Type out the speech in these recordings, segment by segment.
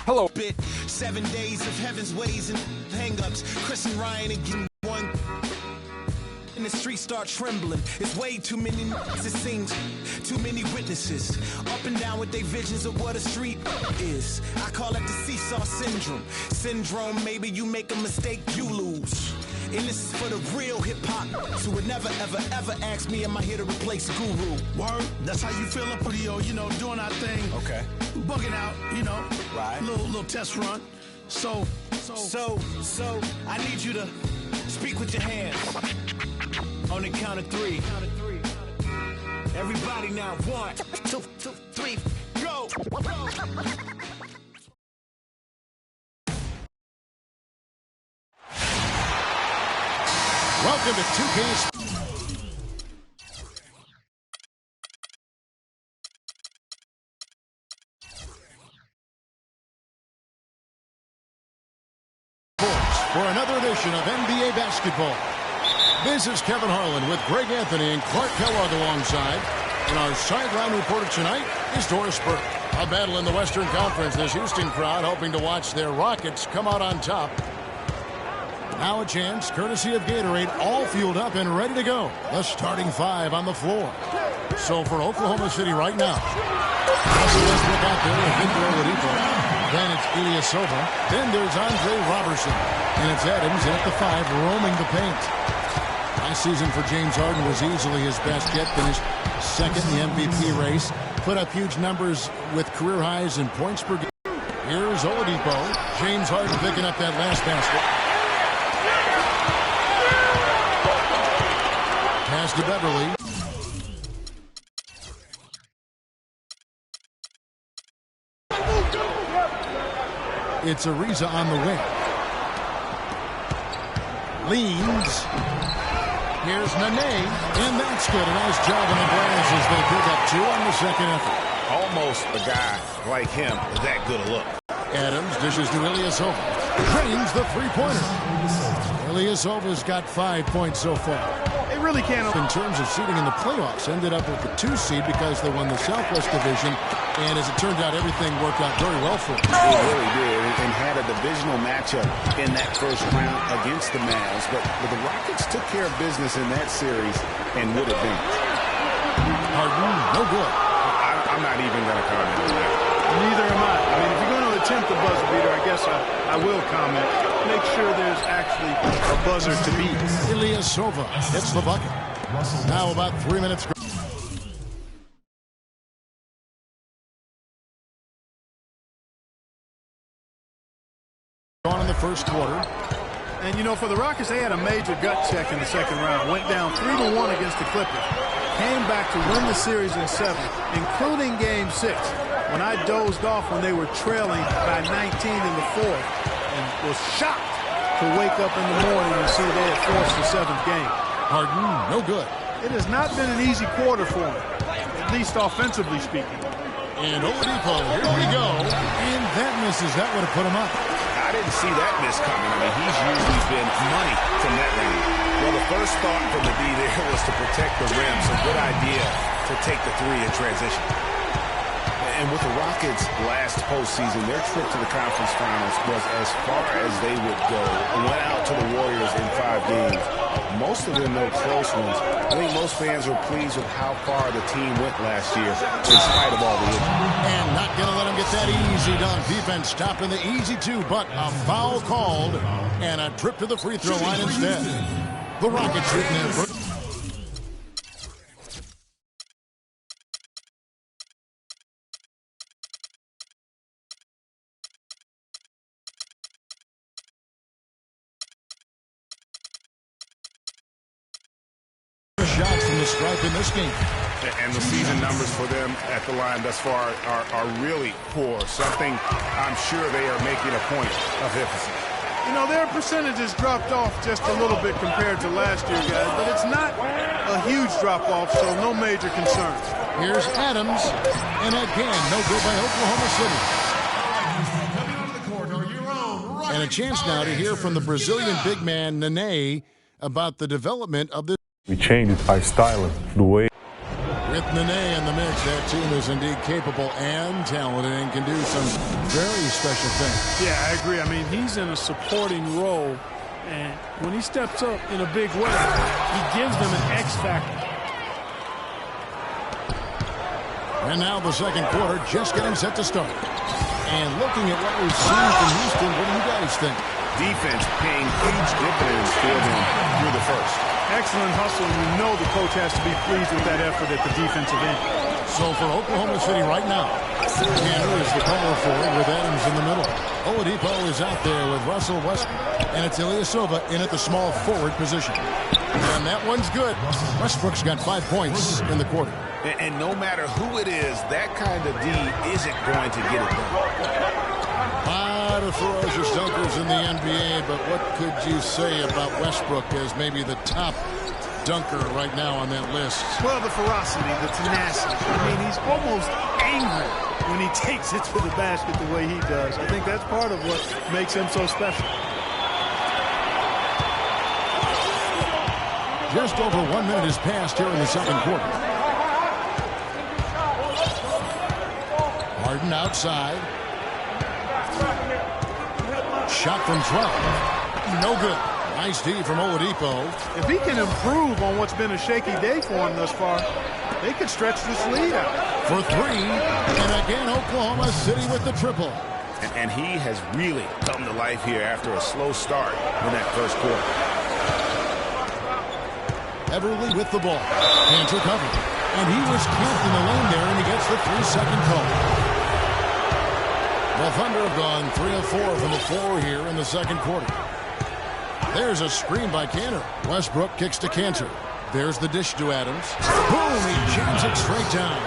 Hello. 7 days of heaven's ways and hang-ups. Chris and Ryan again one. And the streets start trembling. It's way too many it seems. Too many witnesses. Up and down with their visions of what a street is. I call it the seesaw syndrome. Syndrome, maybe you make a mistake, you lose. And this is for the real hip-hop. So would never, ever, ever ask me, am I here to replace Guru? Word, that's how you feel up Leo, doing our thing. Okay. Bugging out, Right. Little test run. So, I need you to speak with your hands. On the count of 3. Everybody now, 1, 2, 3, go! Welcome to 2K. For another edition of NBA basketball. This is Kevin Harlan with Greg Anthony and Clark Kellogg alongside. And our sideline reporter tonight is Doris Burke. A battle in the Western Conference. This Houston crowd hoping to watch their Rockets come out on top. Now a chance, courtesy of Gatorade, all fueled up and ready to go. The starting 5 on the floor. So for Oklahoma City right now, Russell Westbrook out there with Victor Oladipo. Then it's Ilyasova. Then there's Andre Robertson. And it's Adams in at the 5, roaming the paint. Last season for James Harden was easily his best yet. Finished second in the MVP race. Put up huge numbers with career highs in points per game. Here's Oladipo. James Harden picking up that last basket. Pass to Beverly. It's Ariza on the wing. Leans. Here's Nene, and that's good. A nice job on the glass as they pick up 2 on the second effort. Almost a guy like him with that good a look. Adams dishes to Ilyasova. Drains the three-pointer. Ilyasova's got 5 points so far. they really can't. In terms of seeding in the playoffs, ended up with the 2 seed because they won the Southwest Division, and as it turned out, everything worked out very well for them. It really did, and had a divisional matchup in that first round against the Mavs, but the Rockets took care of business in that series and would advance. Harden, no good. I'm not even going to comment on that. Neither am I. I mean, if you're going to attempt a buzzer beater, I guess I will comment. Make sure there's actually a buzzer to beat. Ilyasova hits the bucket. Now about 3 minutes. Gone in the first quarter. And, you know, for the Rockets, they had a major gut check in the second round. Went down 3-1 against the Clippers. Came back to win the series in 7, including Game 6, when I dozed off when they were trailing by 19 in the 4th and was shocked to wake up in the morning and see they had forced the 7th game. Harden, no good. It has not been an easy quarter for him, at least offensively speaking. And Oladipo, here we go. And that misses. That would have put him up. I didn't see that miss coming. I mean, he's usually been money from that range. Well, the first thought from the D there was to protect the rim, so good idea to take the 3 in transition. And with the Rockets' last postseason, their trip to the conference finals was as far as they would go. Went out to the Warriors in 5 games. Most of them, no close ones. I think most fans were pleased with how far the team went last year, in spite of all the injuries. And not going to let him get that easy done. Defense stopping the easy 2, but a foul called and a trip to the free throw line instead. The Rockets shooting their first. Shots from the stripe in this game. And the season numbers for them at the line thus far are really poor. Something I'm sure they are making a point of emphasis. You know, their percentages dropped off just a little bit compared to last year, guys, but it's not a huge drop-off, so no major concerns. Here's Adams, and again, no good by Oklahoma City. And a chance now to hear from the Brazilian big man, Nene, about the development of this. We changed it by styling the way. With With Nene in the mix, that team is indeed capable and talented and can do some very special things. Yeah, I agree. I mean, he's in a supporting role, and when he steps up in a big way, he gives them an X factor. And now the second quarter just getting set to start. And looking at what we've seen from Houston, what do you guys think? Defense paying huge dividends for them through the first. Excellent hustle, and you know the coach has to be pleased with that effort at the defensive end. So for Oklahoma City right now, Tanner is the power forward with Adams in the middle. Oladipo is out there with Russell Westbrook, and it's Ilyasova in at the small forward position. And that one's good. Westbrook's got 5 points in the quarter. And no matter who it is, that kind of D isn't going to get it done. A lot of ferocious dunkers in the NBA, but what could you say about Westbrook as maybe the top dunker right now on that list? Well, the ferocity, the tenacity. I mean, he's almost angry when he takes it to the basket the way he does. I think that's part of what makes him so special. Just over 1 minute has passed here in the second quarter. Harden outside. Shot from 12. No good. Nice D from Oladipo. If he can improve on what's been a shaky day for him thus far, they could stretch this lead out. For 3. And again, Oklahoma City with the triple. And he has really come to life here after a slow start in that first quarter. Everly with the ball. Cantor covered. And he was camped in the lane there, and he gets the 3-second call. The Thunder have gone 3 of 4 from the floor here in the second quarter. There's a screen by Cantor. Westbrook kicks to Cantor. There's the dish to Adams. Boom! He jams it straight down.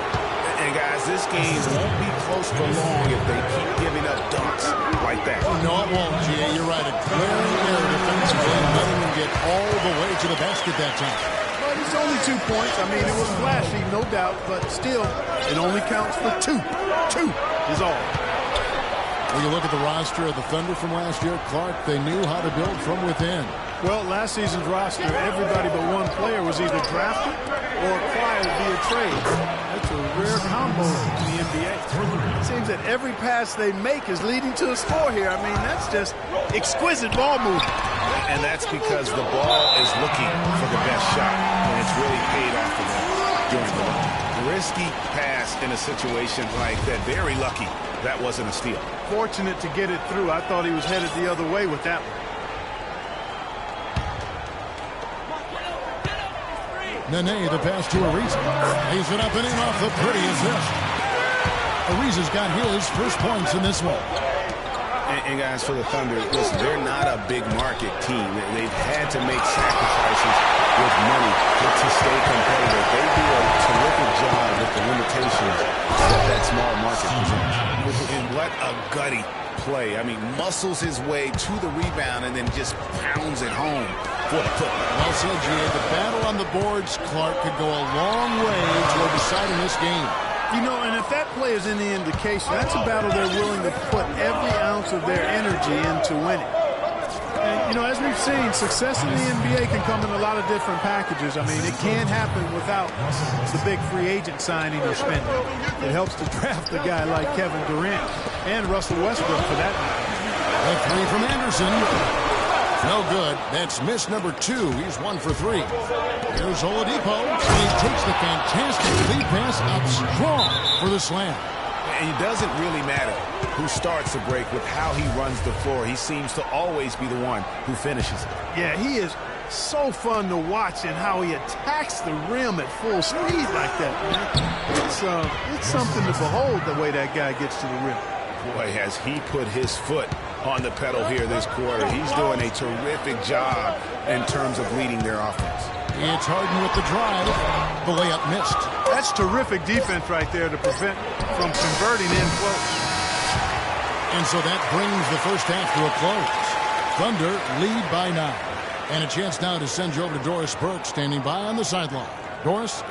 And guys, this game won't be close for long if they keep giving up dunks like that. No, it won't, G.A. You're right. A glaring error defensively, letting him get all the way to the basket that time. But it's only 2 points. I mean, it was flashy, no doubt, but still, it only counts for 2. 2 is all. When you look at the roster of the Thunder from last year, Clark, they knew how to build from within. Well, last season's roster, everybody but one player was either drafted or acquired via trade. That's a rare combo in the NBA. It seems that every pass they make is leading to a score here. I mean, that's just exquisite ball movement. And that's because the ball is looking for the best shot, and it's really paid off for them during the run. Risky pass in a situation like that. Very lucky that wasn't a steal. Fortunate to get it through. I thought he was headed the other way with that one. Nene, the pass to Ariza. Lays it up and in off the pretty assist. Ariza's got his first points in this one. And guys, for the Thunder, listen, they're not a big market team. They've had to make sacrifices with money to stay competitive. They do a terrific job with the limitations that small market presents. And what a gutty play. I mean, muscles his way to the rebound and then just pounds it home for the put. Well said, G.A. The battle on the boards, Clark, could go a long way toward deciding this game. You know, and if that play is any indication, that's a battle they're willing to put every ounce of their energy into winning. And, you know, as we've seen, success in the NBA can come in a lot of different packages. I mean, it can't happen without the big free agent signing or spending. It helps to draft a guy like Kevin Durant and Russell Westbrook for that matter. A three from Anderson. No good. That's miss number 2. He's 1 for 3. Here's Oladipo. He takes the fantastic lead pass out strong for the slam. And it doesn't really matter who starts the break with how he runs the floor. He seems to always be the one who finishes it. Yeah, he is so fun to watch and how he attacks the rim at full speed like that, man. It's something to behold the way that guy gets to the rim. Boy, has he put his foot on the pedal here this quarter. He's doing a terrific job in terms of leading their offense. It's Harden with the drive. The layup missed. That's terrific defense right there to prevent from converting in close. And so that brings the first half to a close. Thunder lead by 9. And a chance now to send you over to Doris Burke standing by on the sideline. Doris?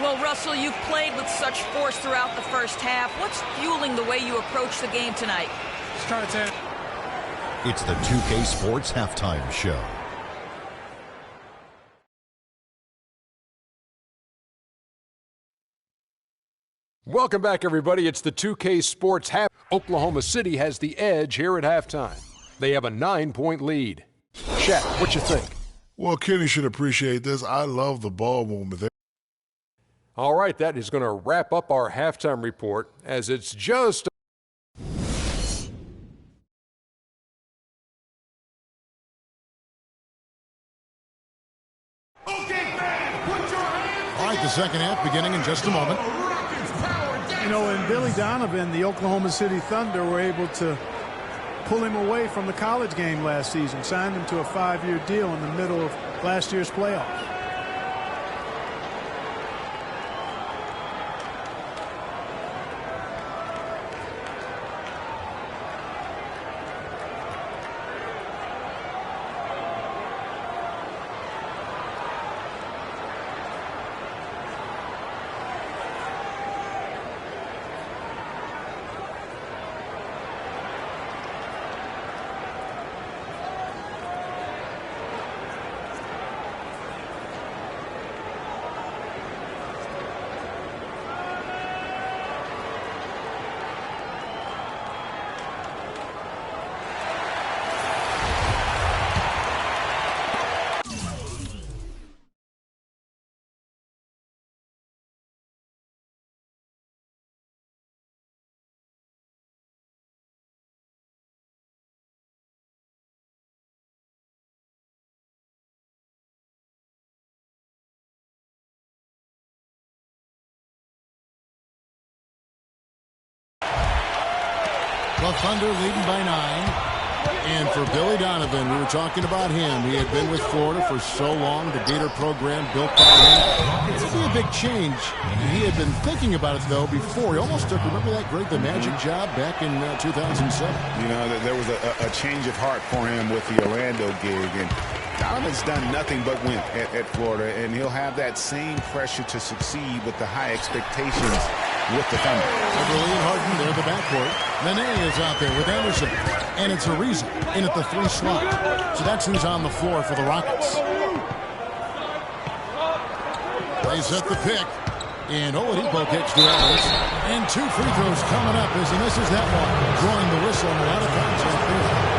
Well, Russell, you've played with such force throughout the first half. What's fueling the way you approach the game tonight? It's the 2K Sports Halftime Show. Welcome back, everybody. It's the 2K Sports half. Oklahoma City has the edge here at halftime. They have a 9-point lead. Shaq, what you think? Well, Kenny should appreciate this. I love the ball movement there. All right, that is going to wrap up our halftime report as it's just... All right, the second half beginning in just a moment. You know, and Billy Donovan, the Oklahoma City Thunder, were able to pull him away from the college game last season, signed him to a 5-year deal in the middle of last year's playoffs. The Thunder leading by 9. And for Billy Donovan, we were talking about him. He had been with Florida for so long, the Gator program built by him. It's going to be a big change. He had been thinking about it, though, before. He almost took, remember that great The Magic job back in 2007? You know, there was a change of heart for him with the Orlando gig. And Donovan's done nothing but win at Florida. And he'll have that same pressure to succeed with the high expectations with the Thunder. Beverly and Harden, they're the backcourt. Nene is out there with Anderson. And it's Ariza in at the 3 slot. So that's who's on the floor for the Rockets. They set the pick. And Oladipo kicks to Evans. And 2 free throws coming up as he misses that one. Drawing the whistle and a lot of contact there.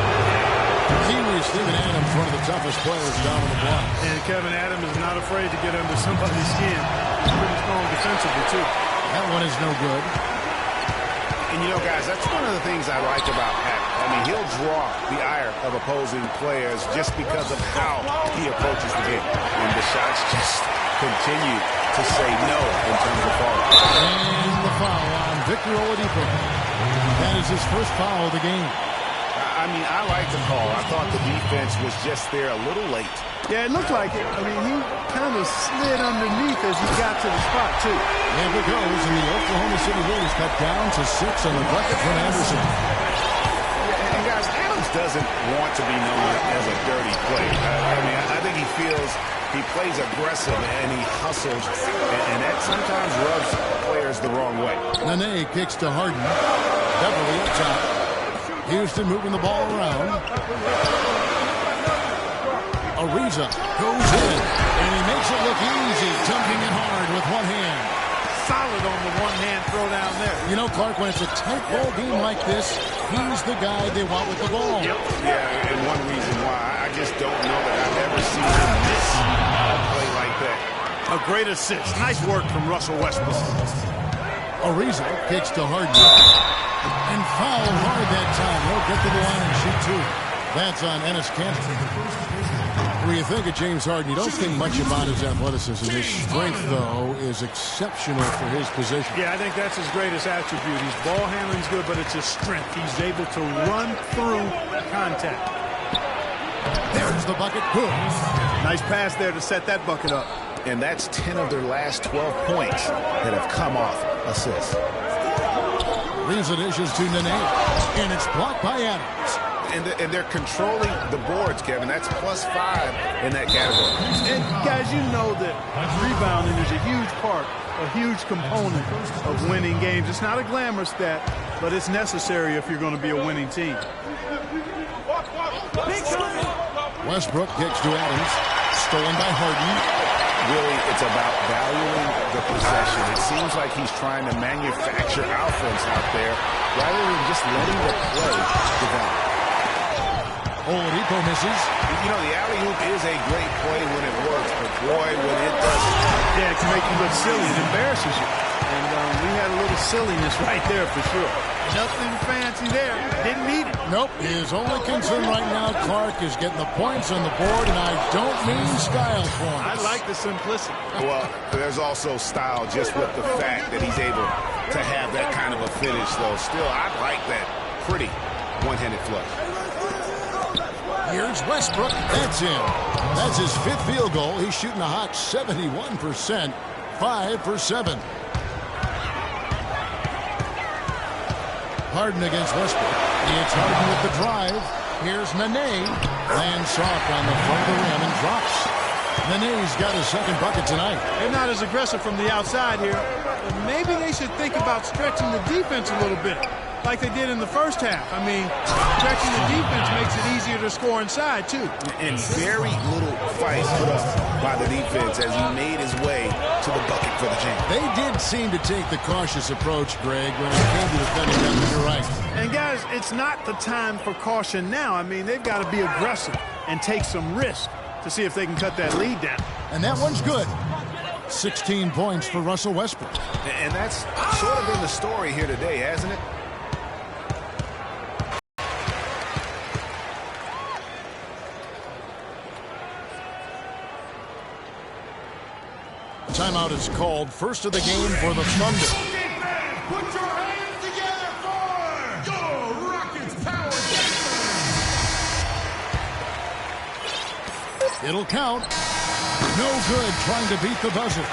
Kiwi Steven Adams, one of the toughest players down on the block. And Kevin Adams is not afraid to get under somebody's skin. He's pretty strong defensively, too. That one is no good. And, you know, guys, that's one of the things I like about Pat. I mean, he'll draw the ire of opposing players just because of how he approaches the game. And the shots just continue to say no in terms of falling. And the foul on Victor Oladipo. That is his first foul of the game. I mean, I like the call. I thought the defense was just there a little late. Yeah, it looked like it. I mean, he kind of slid underneath as he got to the spot, too. And it goes, and the Oklahoma City Warriors cut down to 6 on the bucket from Anderson. And guys, Adams doesn't want to be known as a dirty player. I mean, I think he feels he plays aggressive and he hustles, and that sometimes rubs players the wrong way. Nene kicks to Harden. Beverly up top. Houston moving the ball around. Ariza goes in, and he makes it look easy, dunking it hard with one hand. Solid on the one-hand throw down there. You know, Clark, when it's a tight ball game like this, he's the guy they want with the ball. Yep. Yeah, and one reason why I just don't know that I've ever seen him miss a play like that. A great assist. Nice work from Russell Westbrook. Ariza kicks to Harden. And foul hard that time. He'll get to the line and shoot 2. That's on Enes Kanter. When you think of James Harden, you don't think much about his athleticism. His strength, though, is exceptional for his position. Yeah, I think that's his greatest attribute. His ball handling's good, but it's his strength. He's able to run through contact. There's the bucket. Good. Nice pass there to set that bucket up. And that's 10 of their last 12 points that have come off assists. Leaves it dishes to Nene. And it's blocked by Adams. And they're controlling the boards, Kevin. That's +5 in that category. And, guys, you know that rebounding is a huge part, a huge component of winning games. It's not a glamour stat, but it's necessary if you're going to be a winning team. Westbrook kicks to Adams. Stolen by Harden. Really, it's about valuing the possession. It seems like he's trying to manufacture offense out there rather than just letting the play develop. Oladipo misses. You know, the alley-oop is a great play when it works, but boy, when it doesn't. Yeah, it can make you look silly. It embarrasses you. And we had a little silliness right there for sure. Nothing fancy there. Didn't need it. Nope. His only concern right now, Clark, is getting the points on the board, and I don't mean style points. I like the simplicity. Well, there's also style just with the fact that he's able to have that kind of a finish, though. Still, I like that pretty one-handed flush. Here's Westbrook. That's in. That's his 5th field goal. He's shooting a hot 71%. 5 for 7. Harden against Westbrook. It's Harden with the drive. Here's Nene. Lands soft on the front of the rim and drops. Nene's got his 2nd bucket tonight. They're not as aggressive from the outside here. But maybe they should think about stretching the defense a little bit, like they did in the first half. I mean, stretching the defense makes it easier to score inside, too. And very little fight put up by the defense as he made his way to the bucket for the jam. They did seem to take the cautious approach, Greg, when it came to defending them. You're right. And, guys, it's not the time for caution now. I mean, they've got to be aggressive and take some risk to see if they can cut that lead down. And that one's good. 16 points for Russell Westbrook. And that's sort of been the story here today, hasn't it? Timeout is called. First of the game for the Thunder. Put your hands together for your Rockets Power. It'll count. No good trying to beat the buzzer.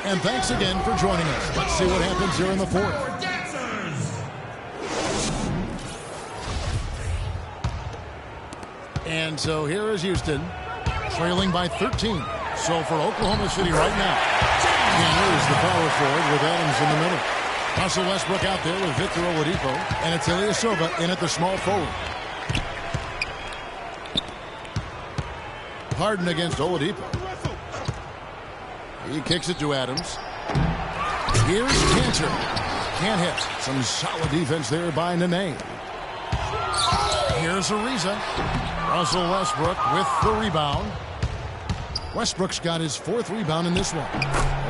And thanks again for joining us. Let's see what happens here in the 4th. And so here is Houston, trailing by 13. So for Oklahoma City right now, and here's the power forward with Adams in the middle. Russell Westbrook out there with Victor Oladipo, and it's Ilyasova in at the small forward. Harden against Oladipo. He kicks it to Adams. Here's Cantor. Can't hit. Some solid defense there by Nene. Here's Ariza. Russell Westbrook with the rebound. Westbrook's got his 4th rebound in this one.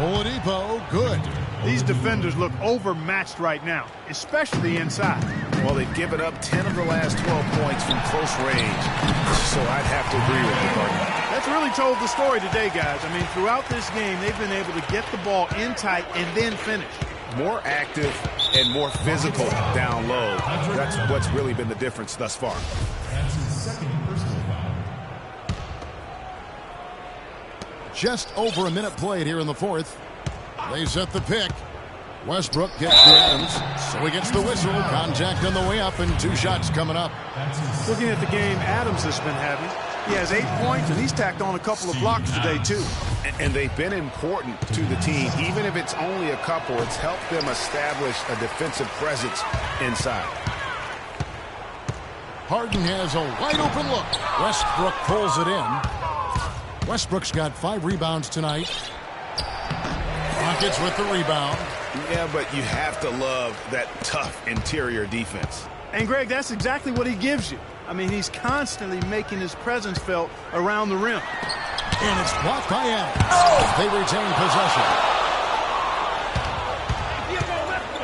Oladipo, good. These defenders look overmatched right now, especially inside. Well, they've given up 10 of the last 12 points from close range, so I'd have to agree with you, partner. That's really told the story today, guys. I mean, throughout this game, they've been able to get the ball in tight and then finish. More active and more physical down low. That's what's really been the difference thus far. That's his 2nd personal foul. Just over a minute played here in the 4th. They set the pick. Westbrook gets to Adams, so he gets the whistle. Contact on the way up, and 2 shots coming up. Looking at the game Adams has been having, he has 8 points, and he's tacked on a couple of blocks today, too. And they've been important to the team. Even if it's only a couple, it's helped them establish a defensive presence inside. Harden has a wide-open look. Westbrook pulls it in. Westbrook's got 5 rebounds tonight. Rockets with the rebound. Yeah, but you have to love that tough interior defense. And, Greg, that's exactly what he gives you. I mean, he's constantly making his presence felt around the rim. And it's blocked by Adams. They retain possession.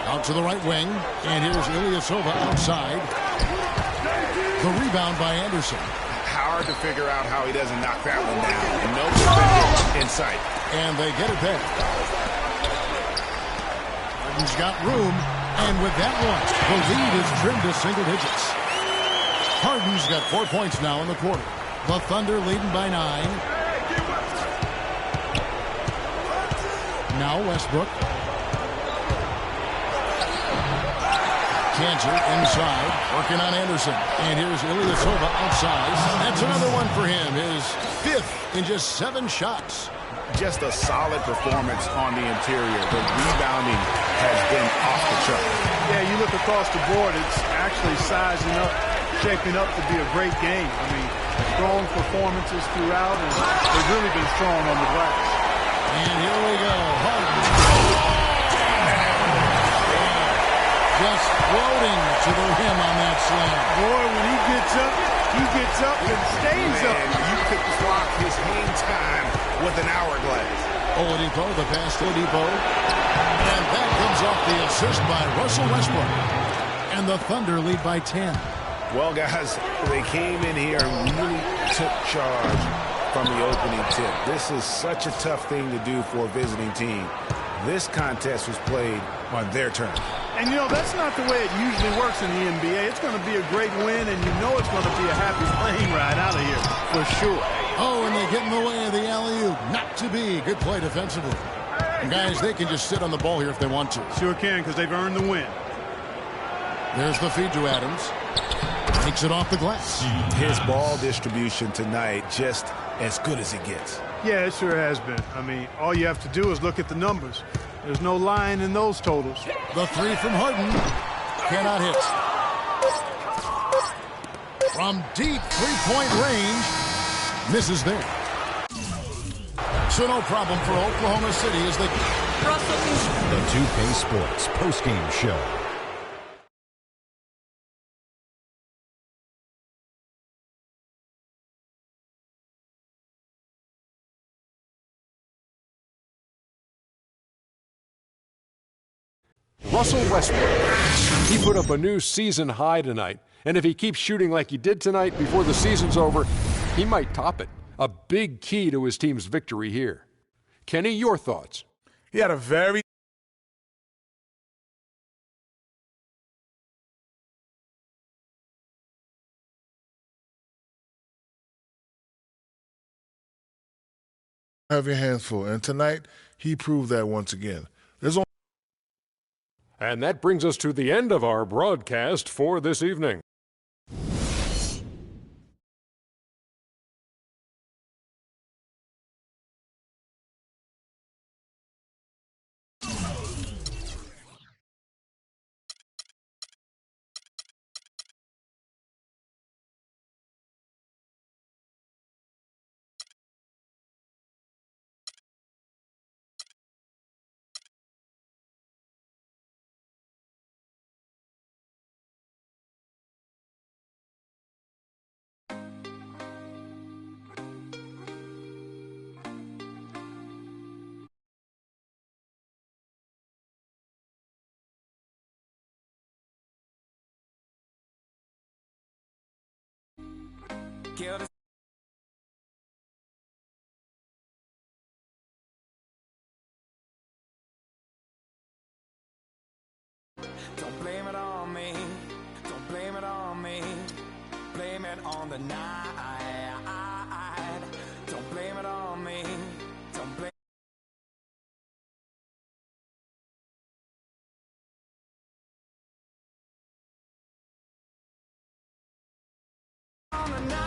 Out to the right wing. And here's Ilyasova outside. The rebound by Anderson. Hard to figure out how he doesn't knock that one down. And no defender in sight. And they get it back. Harden's got room. And with that one, the lead is trimmed to single digits. Harden's got 4 points now in the quarter. The Thunder leading by 9. Now Westbrook. Cantor inside, working on Anderson. And here's Ilyasova outside. That's another one for him. His 5th in just 7 shots. Just a solid performance on the interior. The rebounding has been off the chart. Yeah, you look look across the board, it's actually shaping up to be a great game. I mean, strong performances throughout, and they've really been strong on the glass. And here we go. Harden. Just floating to the rim on that slam. Boy, when he gets up and stays up. You could clock his hang time with an hourglass. Oladipo, the pass to Oladipo. And that comes off the assist by Russell Westbrook. And the Thunder lead by 10. Well, guys, they came in here and really took charge from the opening tip. This is such a tough thing to do for a visiting team. This contest was played on their terms. And, you know, that's not the way it usually works in the NBA. It's going to be a great win, and you know it's going to be a happy plane ride out of here, for sure. Oh, and they get in the way of the alley-oop. Not to be. Good play defensively. And guys, they can just sit on the ball here if they want to. Sure can, because they've earned the win. There's the feed to Adams. Takes it off the glass. His ball distribution tonight just as good as it gets. Yeah, it sure has been. I mean, all you have to do is look at the numbers. There's no lying in those totals. The three from Harden. Cannot hit. From deep three-point range. Misses there. So no problem for Oklahoma City as they... The 2K Sports postgame show. Russell Westbrook. He put up a new season high tonight, and if he keeps shooting like he did tonight before the season's over, he might top it. A big key to his team's victory here. Kenny, your thoughts? He had a very have your hands full. And tonight, he proved that once again. There's only And that brings us to the end of our broadcast for this evening. Don't blame it on me. Don't blame it on me. Blame it on the night. Don't blame it on me. Don't blame on the night.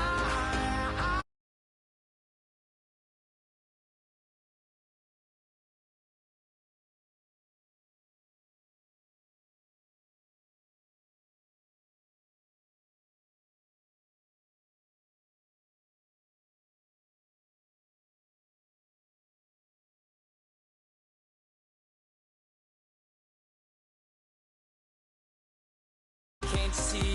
Can't you see